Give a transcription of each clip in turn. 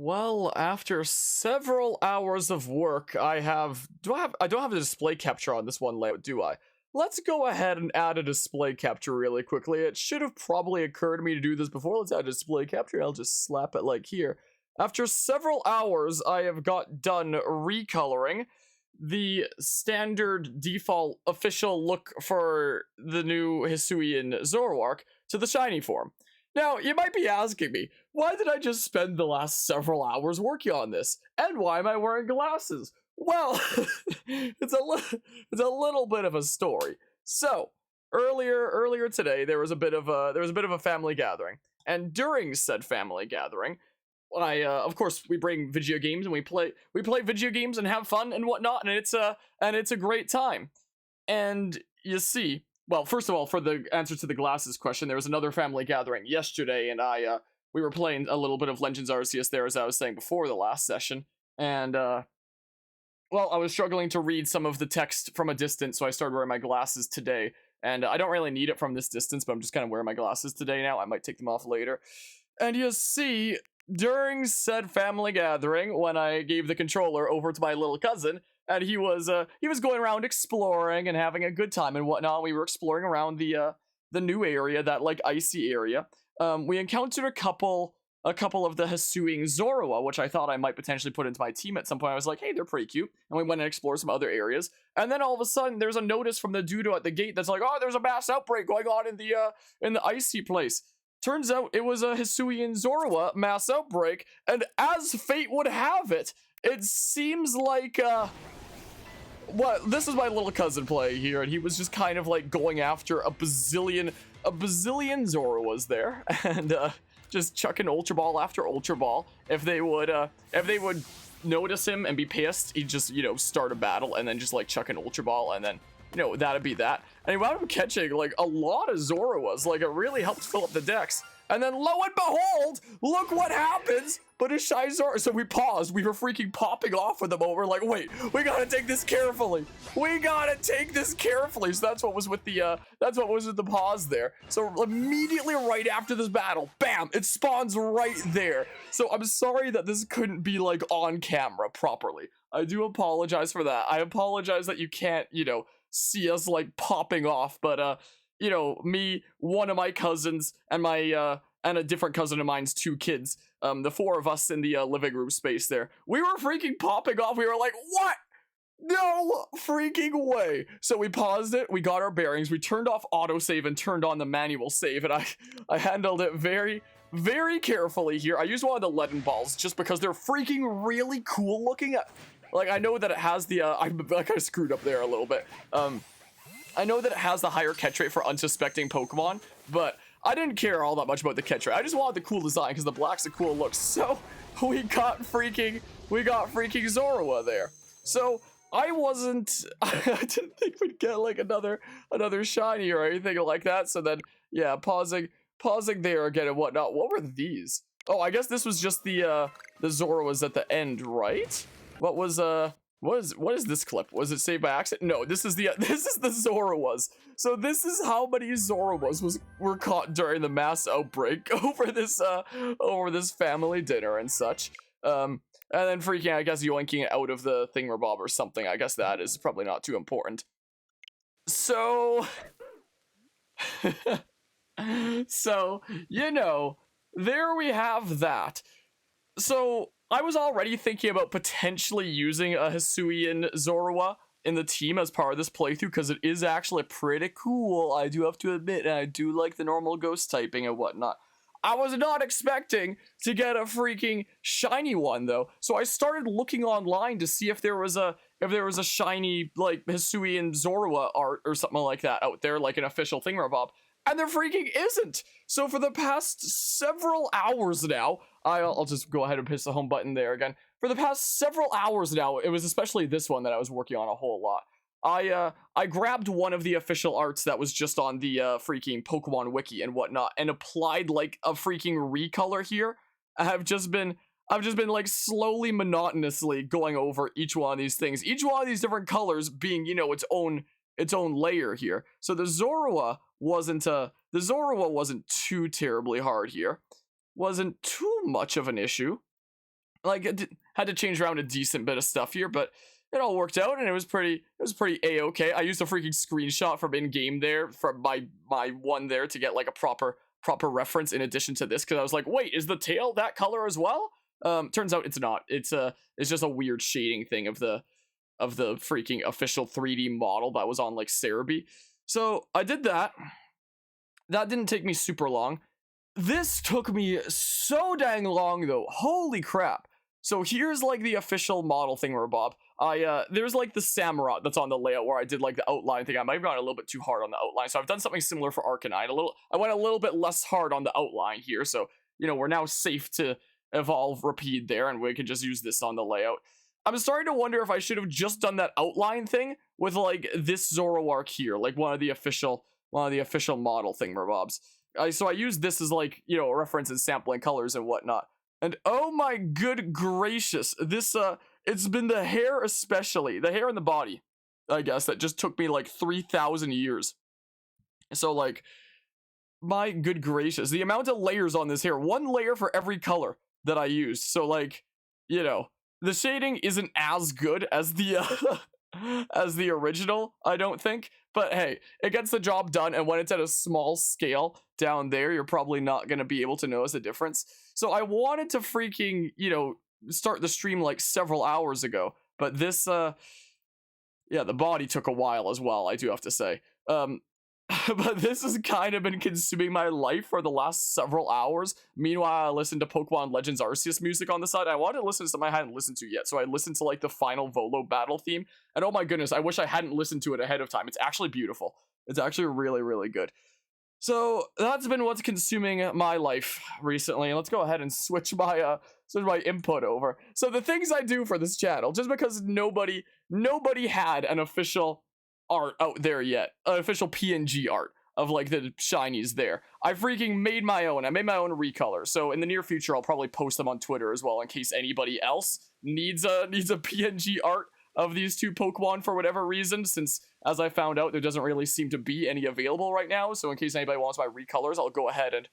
Well, after several hours of work, I don't have a display capture on this one layout, do I? Let's go ahead and add a display capture really quickly. It should have probably occurred to me to do this before. Let's add a display capture. I'll just slap it like here. After several hours, I have got done recoloring the standard default official look for the new Hisuian Zoroark to the shiny form. Now, you might be asking me, why did I just spend the last several hours working on this? And why am I wearing glasses? Well, it's a little bit of a story. So, earlier today there was a bit of a family gathering. And during said family gathering, I of course we bring video games and we play video games and have fun and whatnot, and it's a great time. And you see, well, first of all, for the answer to the glasses question, there was another family gathering yesterday, and we were playing a little bit of Legends Arceus there, as I was saying before the last session, and well, I was struggling to read some of the text from a distance, so I started wearing my glasses today. And I don't really need it from this distance, but I'm just kind of wearing my glasses today now. I might take them off later. And you see, during said family gathering, when I gave the controller over to my little cousin, and he was going around exploring and having a good time and whatnot. We were exploring around the new area, that like icy area. We encountered a couple of the Hisuian Zoroa, which I thought I might potentially put into my team at some point. I was like, hey, they're pretty cute. And we went and explored some other areas. And then all of a sudden, there's a notice from the dude at the gate that's like, oh, there's a mass outbreak going on in the icy place. Turns out it was a Hisuian Zoroa mass outbreak, and as fate would have it, it seems like, this is my little cousin playing here, and he was just kind of like going after a bazillion Zoroas there, and, just chucking Ultra Ball after Ultra Ball. If they would notice him and be pissed, he'd just, start a battle and then just like chuck an Ultra Ball, and then, that'd be that. And he wound up catching like a lot of Zoroas. Like, it really helped fill up the decks. And then lo and behold, look what happens. But a shy Zoroa. So we paused. We were freaking popping off with them. We're like, wait, we gotta take this carefully. So that's what was with the pause there. So immediately right after this battle, bam, it spawns right there. So I'm sorry that this couldn't be like on camera properly. I do apologize for that. I apologize that you can't, see us like popping off, but me, one of my cousins, and my and a different cousin of mine's two kids, the four of us in the living room space there, we were freaking popping off. We were like, what? No freaking way. So we paused it, we got our bearings, we turned off autosave and turned on the manual save, and I handled it very, very carefully here. I used one of the leaden balls just because they're freaking really cool looking. Like, I know that it has the, I kind of screwed up there a little bit. I know that it has the higher catch rate for unsuspecting Pokemon, but I didn't care all that much about the catch rate. I just wanted the cool design because the black's a cool look. So we got freaking Zoroa there. So I didn't think we'd get like another shiny or anything like that. So then, yeah, pausing there again and whatnot. What were these? Oh, I guess this was just the Zoroas at the end, right? What is this clip? Was it saved by accident? No, this is the Zoroas. So this is how many Zoroas were caught during the mass outbreak over this family dinner and such. And then freaking, I guess, yoinking it out of the thingamabob or something. I guess that is probably not too important. So so, there we have that. So I was already thinking about potentially using a Hisuian Zoroa in the team as part of this playthrough, because it is actually pretty cool, I do have to admit, and I do like the normal ghost typing and whatnot. I was not expecting to get a freaking shiny one though, so I started looking online to see if there was a shiny like Hisuian Zoroa art or something like that out there, like an official thingamabob. And there freaking isn't. So for the past several hours now, I'll just go ahead and push the home button there again. For the past several hours now, it was especially this one that I was working on a whole lot. I grabbed one of the official arts that was just on the freaking Pokemon wiki and whatnot, and applied like a freaking recolor here. I've just been like slowly, monotonously going over each one of these things. Each one of these different colors being, its own layer here. So the Zoroa wasn't too terribly hard here. Wasn't too much of an issue. Like, had to change around a decent bit of stuff here, but it all worked out, and it was pretty a-okay. I used a freaking screenshot from in-game there, from my one there, to get like a proper reference in addition to this, because I was like, wait, is the tail that color as well? Turns out it's not. It's just a weird shading thing of the freaking official 3D model that was on like Cerebi. So I did that. That didn't take me super long. This took me so dang long though. Holy crap. So here's like the official model thing, Bob. There's like the Samurott that's on the layout where I did like the outline thing. I might have gone a little bit too hard on the outline, so I've done something similar for Arcanine. I went a little bit less hard on the outline here, so we're now safe to evolve Repeat there, and we can just use this on the layout. I'm starting to wonder if I should have just done that outline thing with like this Zoroark here, like one of the official model thingamabobs. So I use this as like, a reference in sampling colors and whatnot. And oh my good gracious, this it's been the hair, especially the hair and the body, I guess, that just took me like 3,000 years. So like, my good gracious, the amount of layers on this hair, one layer for every color that I used. So like, the shading isn't as good as the as the original, I don't think, but hey, it gets the job done. And when it's at a small scale down there, you're probably not going to be able to notice a difference. So I wanted to freaking, start the stream like several hours ago, but this yeah, the body took a while as well, I do have to say. But this has kind of been consuming my life for the last several hours. Meanwhile, I listened to Pokemon Legends Arceus music on the side. I wanted to listen to something I hadn't listened to yet, so I listened to like the final Volo battle theme. And oh my goodness, I wish I hadn't listened to it ahead of time. It's actually beautiful. It's actually really, really good. So that's been what's consuming my life recently. And let's go ahead and switch my input over. So the things I do for this channel, just because nobody had an official art out there yet, official PNG art of like the shinies there, I freaking made my own. I made my own recolor, so in the near future I'll probably post them on Twitter as well, in case anybody else needs a PNG art of these two Pokemon for whatever reason, since as I found out there doesn't really seem to be any available right now. So in case anybody wants my recolors, I'll go ahead and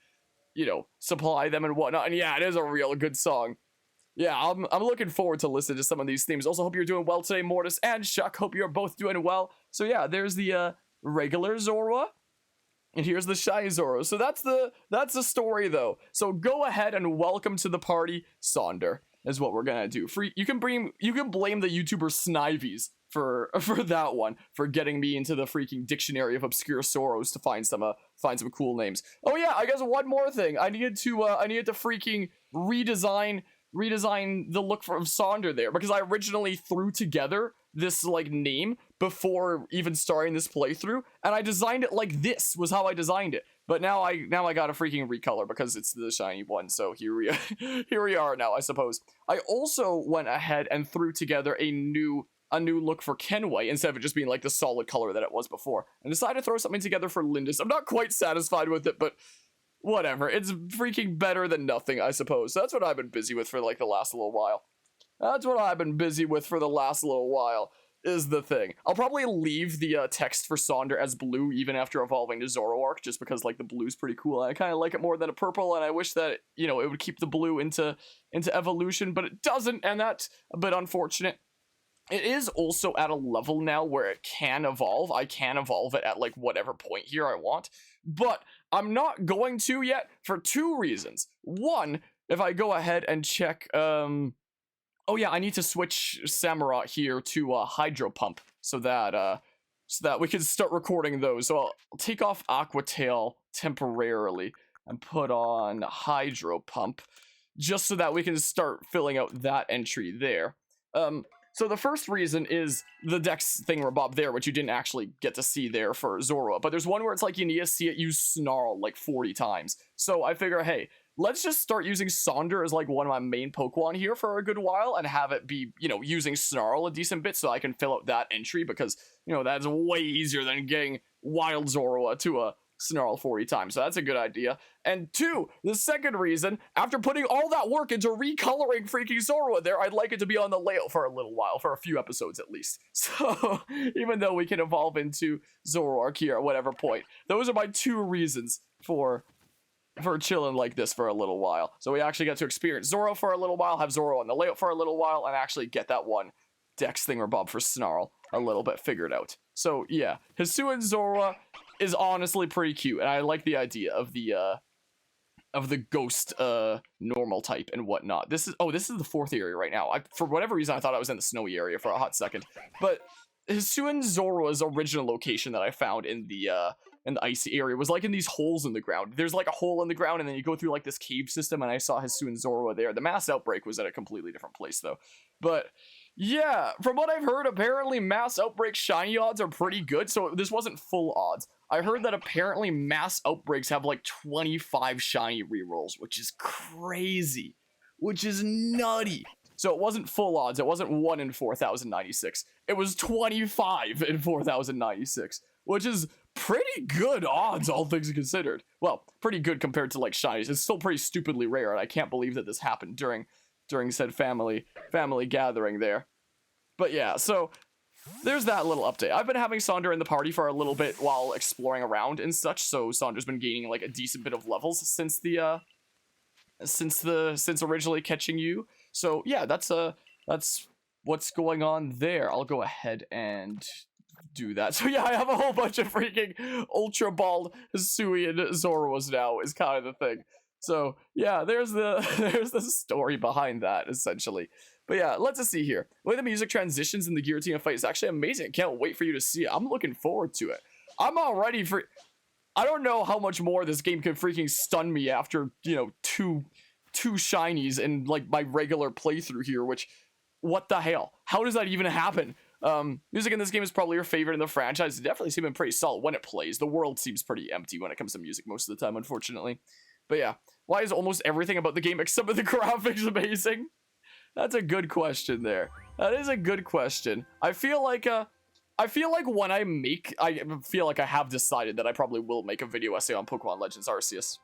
supply them and whatnot. And yeah, it is a real good song. Yeah, I'm looking forward to listening to some of these themes. Also, hope you're doing well today, Mortis and Shuck. Hope you're both doing well. So yeah, there's the regular Zoroa, and here's the shiny Zoroa. So that's the story though. So go ahead and welcome to the party, Sonder, is what we're gonna do. You can blame the YouTuber Snivies for that one, for getting me into the freaking dictionary of obscure Soros to find some cool names. Oh yeah, I guess one more thing. I needed to freaking redesign the look of Sonder there, because I originally threw together this like name before even starting this playthrough, and I designed it like this was how I designed it. But now I got a freaking recolor because it's the shiny one. So here we are now, I suppose. I also went ahead and threw together a new look for Kenway instead of it just being like the solid color that it was before, and decided to throw something together for Lindis. I'm not quite satisfied with it, but whatever, it's freaking better than nothing, I suppose. So that's what I've been busy with for like the last little while. Is the thing. I'll probably leave the text for Sonder as blue even after evolving to Zoroark, just because like the blue's pretty cool. I kind of like it more than a purple, and I wish that it would keep the blue into evolution, but it doesn't, and that's a bit unfortunate. It is also at a level now where it can evolve. I can evolve it at like whatever point here I want, but I'm not going to yet for two reasons. One, if I go ahead and check, oh yeah, I need to switch Samurott here to Hydro Pump so that we can start recording those. So I'll take off Aquatail temporarily and put on Hydro Pump, just so that we can start filling out that entry there. So the first reason is the Dex thingamabob there, which you didn't actually get to see there for Zoroa. But there's one where it's like you need to see it use Snarl like 40 times. So I figure, hey, let's just start using Sonder as like one of my main Pokemon here for a good while, and have it be, using Snarl a decent bit so I can fill out that entry, because, that's way easier than getting Wild Zoroa to a Snarl 40 times. So that's a good idea. And two, the second reason, after putting all that work into recoloring freaking Zoroa there, I'd like it to be on the layout for a little while, for a few episodes at least. So even though we can evolve into Zoroark here at whatever point, those are my two reasons for chilling like this for a little while. So we actually get to experience Zoro for a little while, have Zoro on the layout for a little while, and actually get that one Dex thingamabob for Snarl a little bit figured out. So yeah, Hisuian Zoroa is honestly pretty cute, and I like the idea of the ghost normal type and whatnot. This is the 4th area right now. For whatever reason I thought I was in the snowy area for a hot second, but Hisuian Zoroa's original location that I found in the icy area was like in these holes in the ground. There's like a hole in the ground, and then you go through like this cave system, and I saw Hisuian Zoroa there. The mass outbreak was at a completely different place though. But yeah, from what I've heard, apparently mass outbreak shiny odds are pretty good, so this wasn't full odds. I heard that apparently mass outbreaks have like 25 shiny rerolls, which is crazy, which is nutty. So it wasn't full odds. It wasn't 1 in 4,096. It was 25 in 4,096, which is pretty good odds, all things considered. Well, pretty good compared to like shinies. It's still pretty stupidly rare, and I can't believe that this happened during said family gathering there. But yeah, so there's that little update. I've been having Sonder in the party for a little bit while exploring around and such, so Sonder's been gaining like a decent bit of levels since originally catching you. So yeah, that's what's going on there. I'll go ahead and do that. So yeah, I have a whole bunch of freaking ultra bald Hisuian Zoroas now is kind of the thing. So yeah, there's the story behind that essentially. But yeah, let's just see here. The way the music transitions in the Giratina fight is actually amazing. Can't wait for you to see it. I'm looking forward to it. I'm already I don't know how much more this game can freaking stun me after, you know, two shinies in like my regular playthrough here, which, what the hell? How does that even happen? Music in this game is probably your favorite in the franchise. It definitely seems pretty solid when it plays. The world seems pretty empty when it comes to music most of the time, unfortunately. But yeah, why is almost everything about the game except for the graphics amazing? That's a good question there. That is a good question. I feel like when I feel like I have decided that I probably will make a video essay on Pokemon Legends Arceus.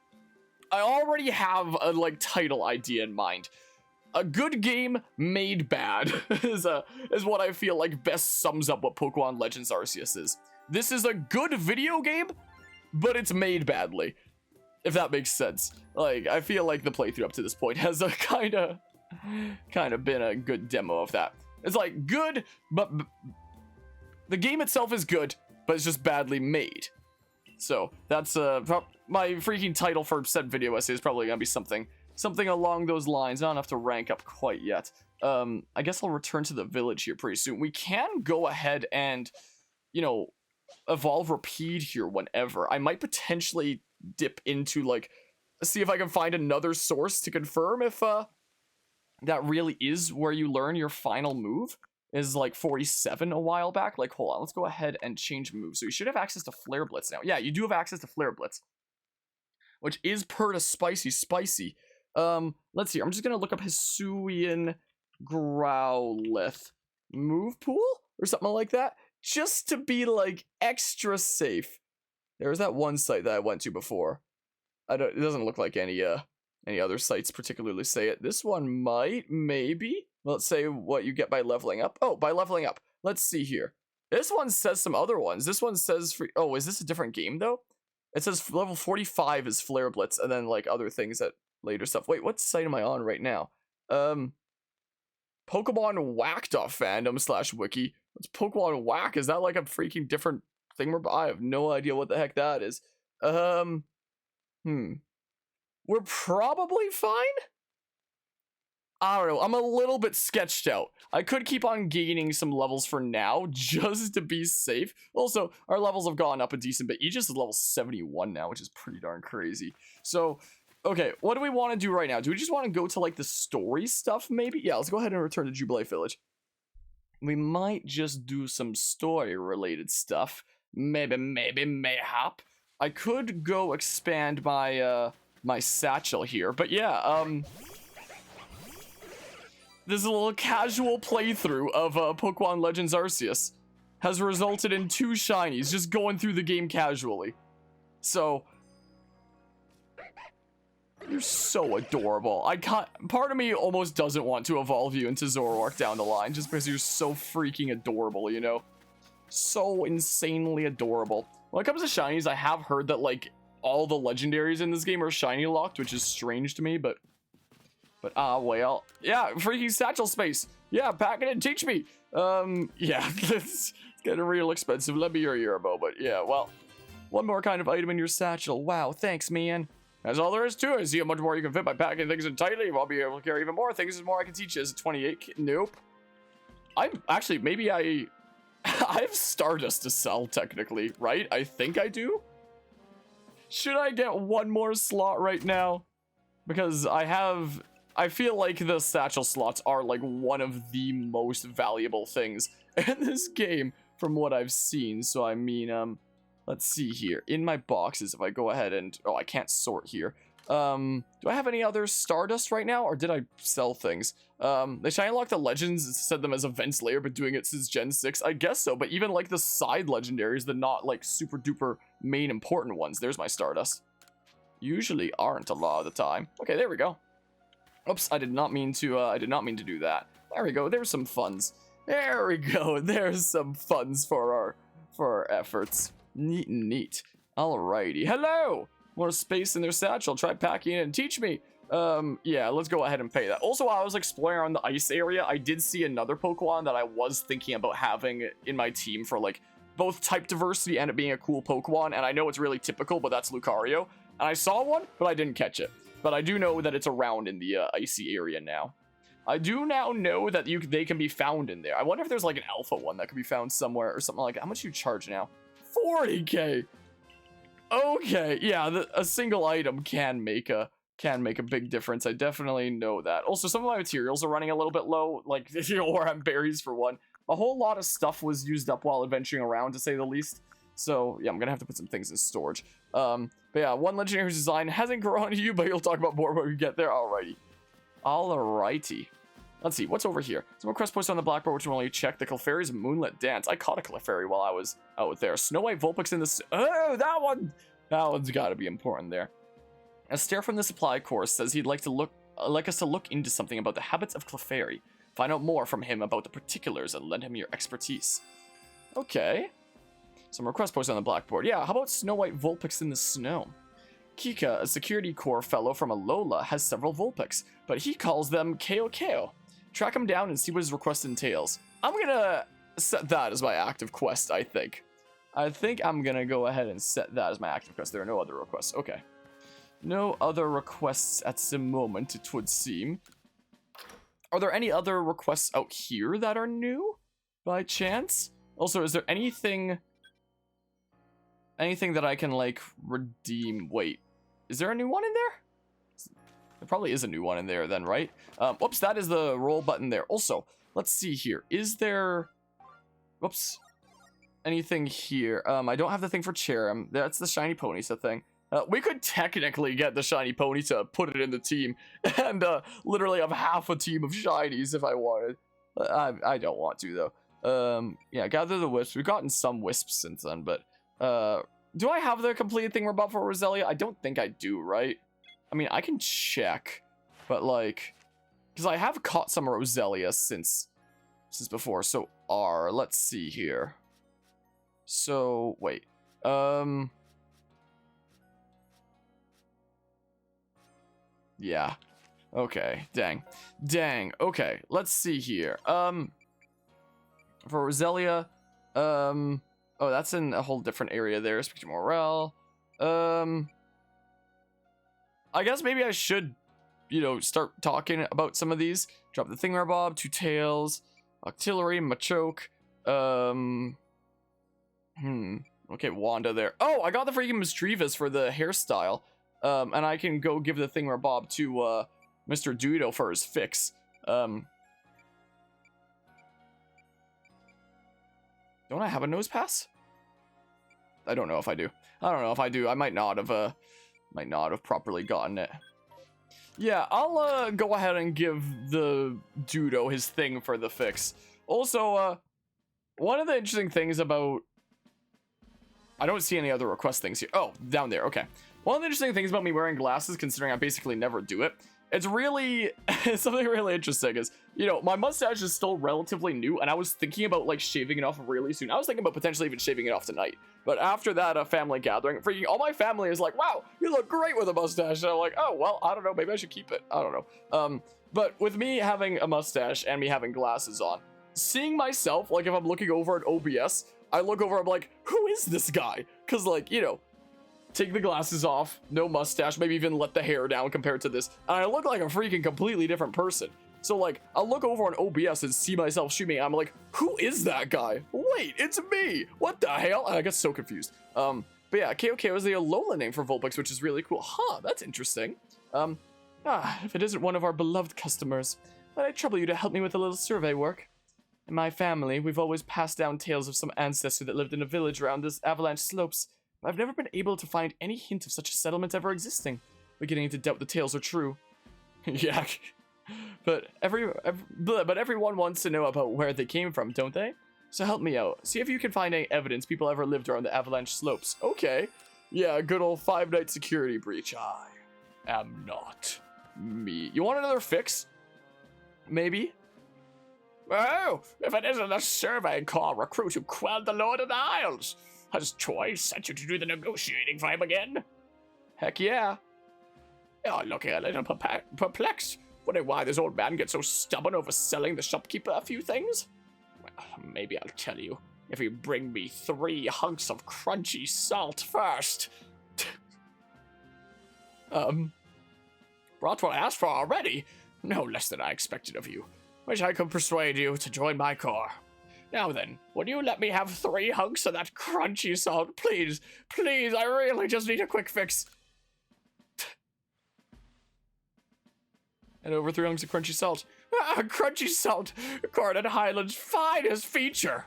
I already have a like title idea in mind. A good game made bad is what I feel like best sums up what Pokemon Legends Arceus is. This is a good video game, but it's made badly. If that makes sense. Like, I feel like the playthrough up to this point has a kind of been a good demo of that. It's like good, but the game itself is good, but it's just badly made. So that's my freaking title for said video essay is probably gonna be something along those lines. Not enough to rank up quite yet. I guess I'll return to the village here pretty soon. We can go ahead and, you know, evolve repeat here whenever. I might potentially dip into like, see if I can find another source to confirm if that really is where you learn your final move. Is like 47 a while back. Like, hold on, let's go ahead and change moves. So you should have access to Flare Blitz now. Yeah, you do have access to Flare Blitz, which is per to spicy. Let's see. I'm just gonna look up Hisuian Growlithe move pool or something like that, just to be like extra safe. There's that one site that I went to before. It doesn't look like any other sites particularly say it. This one might, maybe. Let's say what you get by leveling up. Oh, by leveling up. Let's see here. This one says some other ones. This one says oh, is this a different game though? It says level 45 is Flare Blitz, and then like other things that later stuff. Wait, what site am I on right now? Pokemon Whack.fandom/wiki. What's Pokemon Whack? Is that like a freaking different thing? I have no idea what the heck that is. We're probably fine? I don't know. I'm a little bit sketched out. I could keep on gaining some levels for now, just to be safe. Also, our levels have gone up a decent bit. Aegis is level 71 now, which is pretty darn crazy. So, okay, what do we want to do right now? Do we just want to go to, like, the story stuff, maybe? Yeah, let's go ahead and return to Jubilee Village. We might just do some story-related stuff. Mayhap. I could go expand my, my satchel here, but yeah, this little casual playthrough of Pokemon Legends Arceus has resulted in 2 shinies just going through the game casually. So, you're so adorable. Part of me almost doesn't want to evolve you into Zoroark down the line just because you're so freaking adorable, you know? So insanely adorable. When it comes to shinies, I have heard that, like, all the legendaries in this game are shiny locked, which is strange to me, but well. Yeah, freaking satchel space. Yeah, pack it and teach me. Yeah, it's getting real expensive. Let me your Earbo, but yeah, well, one more kind of item in your satchel. Wow, thanks, man. That's all there is to it. See how much more you can fit by packing things in tightly. I'll be able to carry even more things. There's more I can teach you. Is it 28? Nope. I'm actually, maybe I have Stardust to sell, technically, right? I think I do. Should I get one more slot right now? Because I feel like the satchel slots are like one of the most valuable things in this game from what I've seen. So I mean, let's see here. In my boxes, if I go ahead and... Oh, I can't sort here. Do I have any other Stardust right now? Or did I sell things? They shiny lock the legends, set them as events layer, but doing it since Gen 6. I guess so, but even like the side legendaries, the not like super duper main important ones. There's my Stardust. Usually aren't a lot of the time. Okay, there we go. Oops, I did not mean to do that. There we go. There's some funds. There we go. There's some funds for our efforts. Neat and neat. Alrighty. Hello! More space in their satchel. Try packing it and teach me. Yeah, let's go ahead and pay that. Also, while I was exploring around the ice area, I did see another Pokemon that I was thinking about having in my team for, like, both type diversity and it being a cool Pokemon. And I know it's really typical, but that's Lucario. And I saw one, but I didn't catch it. But I do know that it's around in the icy area now. I do now know that they can be found in there. I wonder if there's, like, an alpha one that could be found somewhere or something like that. How much do you charge now? 40k! Okay, yeah, a single item can make a big difference. I definitely know that. Also, some of my materials are running a little bit low, like, you know, or berries for one. A whole lot of stuff was used up while adventuring around, to say the least. So, yeah, I'm gonna have to put some things in storage. But yeah, one legendary whose design hasn't grown on you, but you'll talk about more when we get there. Alrighty. Alrighty. Let's see, what's over here? Some more quest posts on the blackboard, which will only check the Clefairy's Moonlit Dance. I caught a Clefairy while I was out there. Snow White Vulpix in the... Oh, that one! That one's gotta be important there. A stare from the supply course says he'd like us to look into something about the habits of Clefairy. Find out more from him about the particulars and lend him your expertise. Okay. Some request posts on the blackboard. Yeah, how about Snow White Vulpix in the snow? Kika, a security corps fellow from Alola, has several Vulpix, but he calls them Keo Keo. Track him down and see what his request entails. I'm gonna set that as my active quest, I think. I think I'm gonna go ahead and set that as my active quest. There are no other requests. Okay. No other requests at the moment, it would seem. Are there any other requests out here that are new, by chance? Also, is there anything that I can, like, redeem? Wait, is there a new one in there? There probably is a new one in there then, right? Whoops, that is the roll button there. Also, let's see here. Is there... Whoops. Anything here? I don't have the thing for Cherim. That's the shiny Ponyta thing. We could technically get the shiny Ponyta, put it in the team, and literally have half a team of shinies if I wanted. I don't want to, though. Yeah, gather the wisps. We've gotten some wisps since then, but... do I have the completed thing for Roselia? I don't think I do, right? I mean, I can check, but like, because I have caught some Roselia since before. So let's see here. So wait, yeah, okay, dang, okay, let's see here. For Roselia, oh, that's in a whole different area there. Speak to Morel. I guess maybe I should, you know, start talking about some of these. Drop the Thingamabob, Two Tails, Octillery, Machoke. Okay, Wanda there. Oh, I got the freaking Mischievous for the hairstyle. And I can go give the Thingamabob to Mr. Dudo for his fix. Don't I have a nose pass? I don't know if I do. I might not have properly gotten it. Yeah, I'll go ahead and give the Dudo his thing for the fix. Also, one of the interesting things about... I don't see any other request things here. Oh, down there, okay. One of the interesting things about me wearing glasses, considering I basically never do it, it's really something really interesting is, you know, my mustache is still relatively new, and I was thinking about like shaving it off really soon. I was thinking about potentially even shaving it off tonight. But after that family gathering, freaking all my family is like, wow, you look great with a mustache. And I'm like, oh, well, I don't know, maybe I should keep it. I don't know. But with me having a mustache and me having glasses on, seeing myself, like if I'm looking over at OBS, I look over, I'm like, who is this guy? Because like, you know, take the glasses off, no mustache, maybe even let the hair down compared to this, and I look like a freaking completely different person. So like, I'll look over on OBS and see myself shooting, I'm like, who is that guy? Wait, it's me! What the hell? And I get so confused. But yeah, KOK was the Alola name for Vulpix, which is really cool. Huh, that's interesting. If it isn't one of our beloved customers, might I trouble you to help me with a little survey work? In my family, we've always passed down tales of some ancestor that lived in a village around this avalanche slopes. I've never been able to find any hint of such a settlement ever existing. Beginning to doubt the tales are true. Yeah, but everyone wants to know about where they came from, don't they? So help me out. See if you can find any evidence people ever lived around the avalanche slopes. Okay. Yeah, good old 5-night security breach. I am not me. You want another fix? Maybe? Oh, if it isn't a survey call recruit who quelled the Lord of the Isles. Has Troy sent you to do the negotiating for him again? Heck yeah. You're looking a little perplexed. Wondering why this old man gets so stubborn over selling the shopkeeper a few things? Well, maybe I'll tell you, if you bring me 3 hunks of crunchy salt first. Brought what I asked for already? No less than I expected of you. Wish I could persuade you to join my corps. Now then, would you let me have 3 hunks of that crunchy salt? Please, please, I really just need a quick fix. And over 3 hunks of crunchy salt. Ah, crunchy salt! Cordon Highland's finest feature!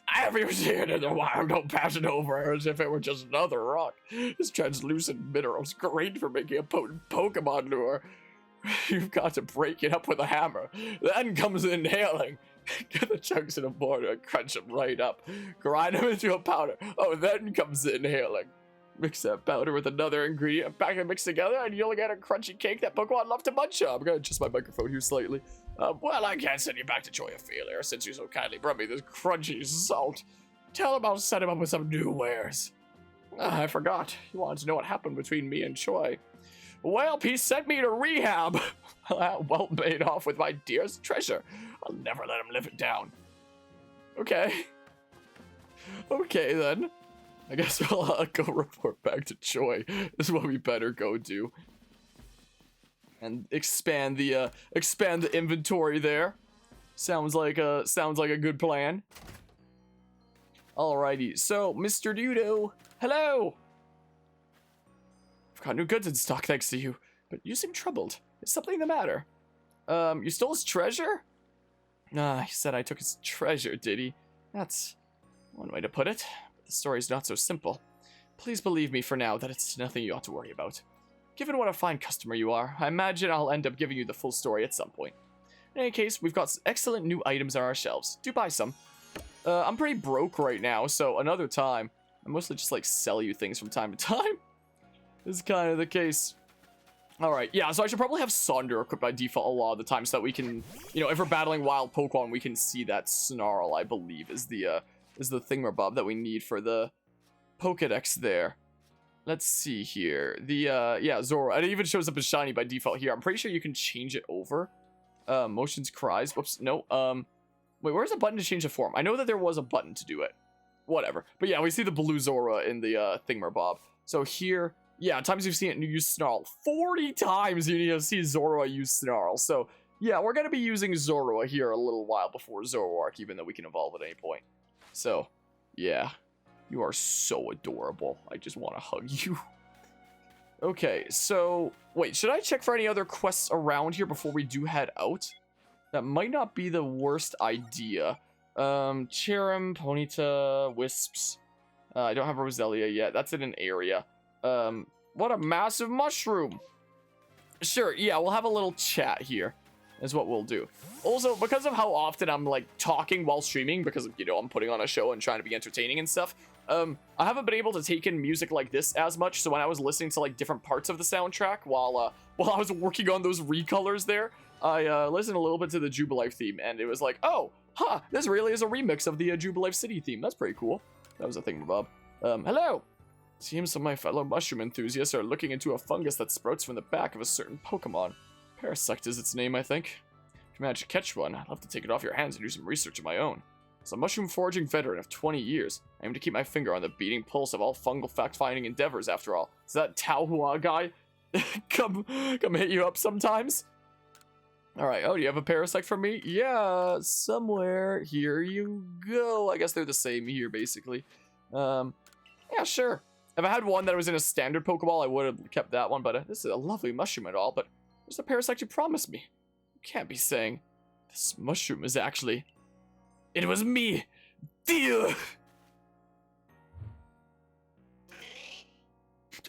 Have you seen it in the wild? Don't pass it over as if it were just another rock. This translucent mineral's great for making a potent Pokemon lure. You've got to break it up with a hammer. Then comes the inhaling. Get the chunks in a mortar and crunch them right up. Grind them into a powder. Oh, then comes the inhaling. Mix that powder with another ingredient, pack and mix together, and you'll get a crunchy cake that Pokemon love to munch on. I'm gonna adjust my microphone here slightly. Well, I can't send you back to Joy of Failure since you so kindly brought me this crunchy salt. Tell him I'll set him up with some new wares. I forgot. You wanted to know what happened between me and Choi. Well, he sent me to rehab. Well paid off with my dearest treasure. I'll never let him live it down. Okay. Okay, then. I guess I'll go report back to Choi. This is what we better go do. And expand the inventory there. Sounds like a good plan. Alrighty, so Mr. Dudo, hello. I've got new goods in stock thanks to you, but you seem troubled. Is something the matter? You stole his treasure? He said I took his treasure, did he? That's one way to put it. But the story's not so simple. Please believe me for now that it's nothing you ought to worry about. Given what a fine customer you are, I imagine I'll end up giving you the full story at some point. In any case, we've got excellent new items on our shelves. Do buy some. I'm pretty broke right now, so another time. I mostly just like sell you things from time to time. This is kind of the case. Alright, yeah, so I should probably have Sonder equipped by default a lot of the time so that we can, you know, if we're battling wild Pokemon, we can see that Snarl, I believe, is the thingamabob that we need for the Pokedex there. Let's see here. Yeah, Zoroa. It even shows up as shiny by default here. I'm pretty sure you can change it over. Motions, cries. Whoops, no. Wait, where's the button to change the form? I know that there was a button to do it. Whatever. But yeah, we see the blue Zoroa in the thingamabob. So here, yeah, times you've seen it use Snarl. 40 times you need to see Zoroa use Snarl. So yeah, we're going to be using Zoroa here a little while before Zoroark, even though we can evolve at any point. So, yeah. You are so adorable. I just want to hug you. Okay, so... Wait, should I check for any other quests around here before we do head out? That might not be the worst idea. Cherim, Ponyta, Wisps. I don't have Roselia yet. That's in an area. What a massive mushroom! Sure, yeah, we'll have a little chat here. is what we'll do. Also, because of how often I'm like talking while streaming, because you know I'm putting on a show and trying to be entertaining and stuff, I haven't been able to take in music like this as much. So when I was listening to like different parts of the soundtrack while I was working on those recolors there, I listened a little bit to the Jubilee theme, and it was like, oh, huh, this really is a remix of the Jubilee City theme. That's pretty cool. That was a thing, Bob. Hello. Seems some of my fellow mushroom enthusiasts are looking into a fungus that sprouts from the back of a certain Pokemon. Parasect is its name, I think. If you manage to catch one, I'd love to take it off your hands and do some research of my own. As a mushroom foraging veteran of 20 years, I aim to keep my finger on the beating pulse of all fungal fact-finding endeavors, after all. Is that Tao Hua guy come hit you up sometimes? Alright, oh, do you have a Parasect for me? Yeah, somewhere. Here you go. I guess they're the same here, basically. Yeah, sure. If I had one that was in a standard Pokeball, I would have kept that one, but this is a lovely mushroom and all, but where's the Parasect you promised me? You can't be saying this mushroom is actually... It was me! Dear!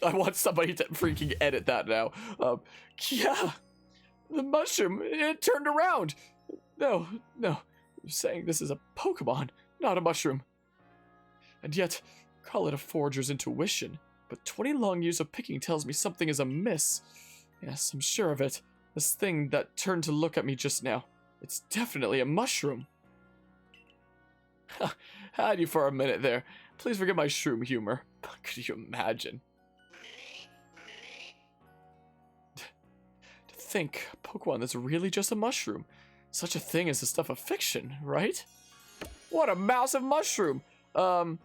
I want somebody to freaking edit that now. Yeah, the mushroom, it turned around. No, you're saying this is a Pokemon, not a mushroom. And yet... Call it a forager's intuition, but 20 long years of picking tells me something is amiss. Yes, I'm sure of it. This thing that turned to look at me just now. It's definitely a mushroom. Had you for a minute there. Please forget my shroom humor. Could you imagine? To think, a Pokemon that's really just a mushroom. Such a thing as the stuff of fiction, right? What a massive mushroom! You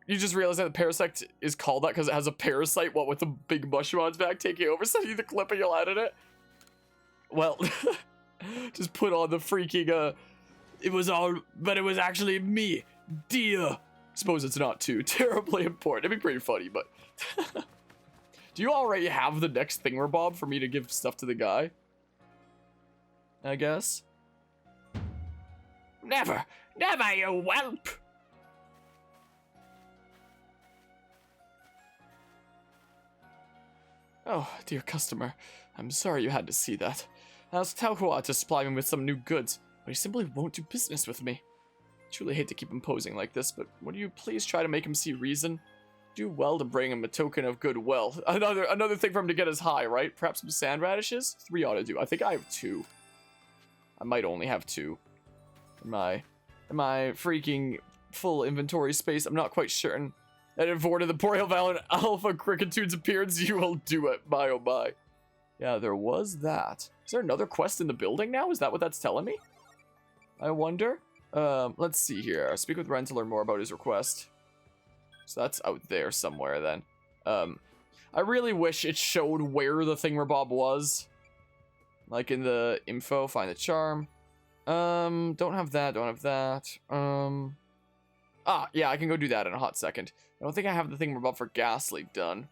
just realize that the Parasect is called that because it has a parasite, what with the big mushroom on its back taking over. Send you the clip and you'll edit it. Well, just put on the freaking, it was actually me, dear. Suppose it's not too terribly important. It'd be pretty funny, but. Do you already have the next thingamabob for me to give stuff to the guy? I guess. Never, you whelp! Oh, dear customer, I'm sorry you had to see that. I asked Tao to supply me with some new goods, but he simply won't do business with me. I truly hate to keep him posing like this, but would you please try to make him see reason? Do well to bring him a token of goodwill. Another thing for him to get us high, right? Perhaps some sand radishes? 3 ought to do. I think I have 2. I might only have 2. In my freaking full inventory space, I'm not quite certain. And if for the Boreal Valley Alpha Cricketoone's appearance, you will do it. My oh my. Yeah, there was that. Is there another quest in the building now? Is that what that's telling me? I wonder. Let's see here. Speak with Ren to learn more about his request. So that's out there somewhere then. I really wish it showed where the thingamabob was. Like in the info, find the charm. Don't have that. Yeah, I can go do that in a hot second. I don't think I have the thingamabob for Ghastly done.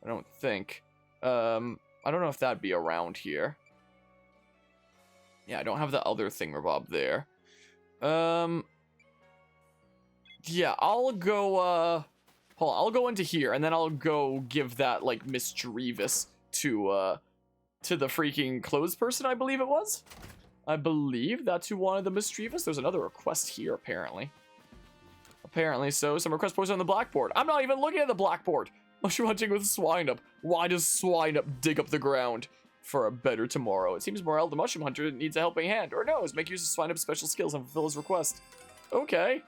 I don't think. I don't know if that'd be around here. Yeah, I don't have the other thingamabob there. Yeah, I'll go, hold on, I'll go into here, and then I'll go give that, like, Mischievous to the freaking clothes person, I believe it was? I believe that's who wanted the Mischievous. There's another request here, apparently. Apparently so. Some request posted on the blackboard. I'm not even looking at the blackboard. Mushroom hunting with Swineup. Why does Swineup dig up the ground? For a better tomorrow. It seems Morel, the mushroom hunter, needs a helping hand. Or knows, make use of Swinup's special skills and fulfill his request. Okay.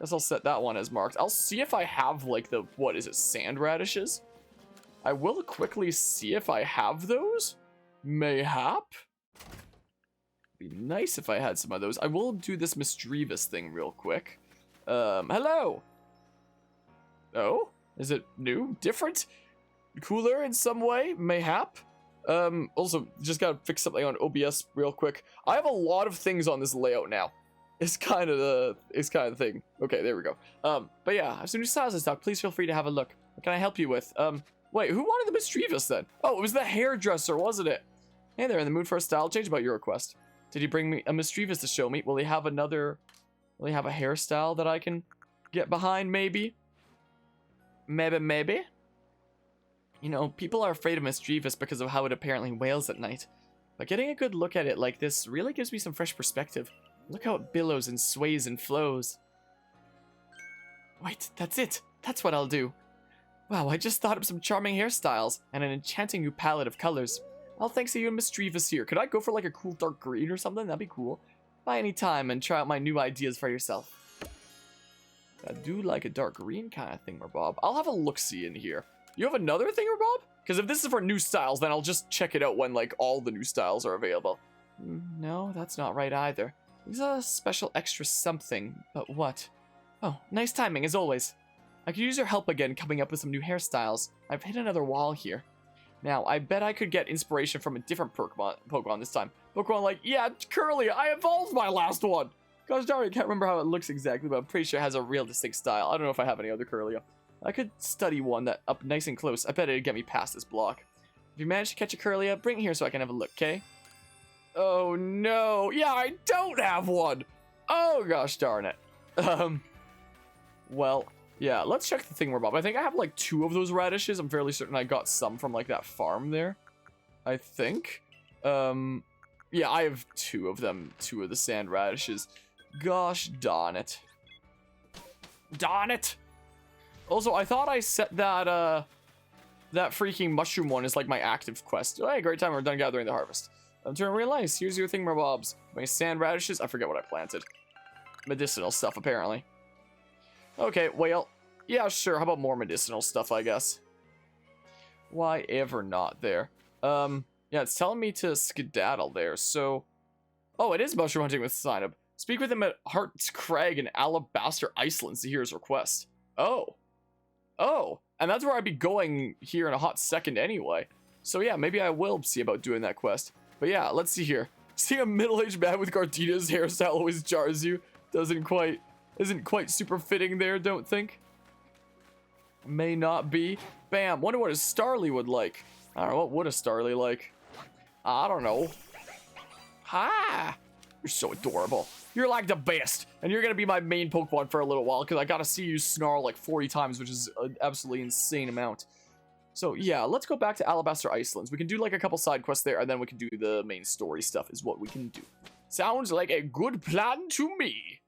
Guess I'll set that one as marked. I'll see if I have, like, the, what is it, sand radishes? I will quickly see if I have those. Mayhap. Be nice if I had some of those. I will do this Mischievous thing real quick. Hello. Oh? Is it new? Different? Cooler in some way? Mayhap? Also, just gotta fix something on OBS real quick. I have a lot of things on this layout now. It's kind of the thing. Okay, there we go. But yeah, as soon as Saz is talk, please feel free to have a look. What can I help you with? Wait, who wanted the Mischievous then? Oh, it was the hairdresser, wasn't it? Hey there, in the mood for a style change about your request. Did he bring me a Mischievous to show me? Will he have another... Will he have a hairstyle that I can get behind, maybe? Maybe? You know, people are afraid of Mischievous because of how it apparently wails at night. But getting a good look at it like this really gives me some fresh perspective. Look how it billows and sways and flows. Wait, that's it. That's what I'll do. Wow, I just thought of some charming hairstyles and an enchanting new palette of colors. All thanks to you and Mischievous here. Could I go for like a cool dark green or something? That'd be cool. Buy any time and try out my new ideas for yourself. I do like a dark green kind of thingamabob. I'll have a look-see in here. You have another thingamabob? Because if this is for new styles, then I'll just check it out when like all the new styles are available. No, that's not right either. There's a special extra something, but what? Oh, nice timing as always. I could use your help again coming up with some new hairstyles. I've hit another wall here. Now, I bet I could get inspiration from a different Pokemon this time. Pokemon like, yeah, Curly, I evolved my last one! Gosh darn, I can't remember how it looks exactly, but I'm pretty sure it has a real distinct style. I don't know if I have any other Curlia. I could study one that up nice and close. I bet it'd get me past this block. If you manage to catch a Curlia, bring it here so I can have a look, okay? Oh no, yeah, I don't have one! Oh gosh darn it. Well, yeah, let's check the thingamabob. I think I have like 2 of those radishes. I'm fairly certain I got some from like that farm there. I think. Yeah, I have 2 of them. 2 of the sand radishes. Gosh darn it. Darn it! Also, I thought I set that, that freaking mushroom one as like my active quest. Oh, hey, great time, we're done gathering the harvest. I'm trying to realize, here's your thingamabobs. My sand radishes, I forget what I planted. Medicinal stuff, apparently. Okay, well, yeah, sure, how about more medicinal stuff, I guess. Why ever not there? Yeah, it's telling me to skedaddle there, so... Oh, it is mushroom hunting with Sinnoh. Speak with him at Hart's Crag in Alabaster Iceland to hear his request. Oh. Oh, and that's where I'd be going here in a hot second anyway. So yeah, maybe I will see about doing that quest. But yeah, let's see here. Seeing a middle-aged man with Gardenia's hairstyle always jars you. Isn't quite super fitting there, don't think? May not be. Bam, wonder what a Starly would like. I don't know, what would a Starly like? I don't know. Hi! You're so adorable. You're like the best. And you're gonna be my main Pokemon for a little while, because I gotta see you snarl like 40 times, which is an absolutely insane amount. So yeah, let's go back to Alabaster Icelands. We can do like a couple side quests there, and then we can do the main story stuff is what we can do. Sounds like a good plan to me.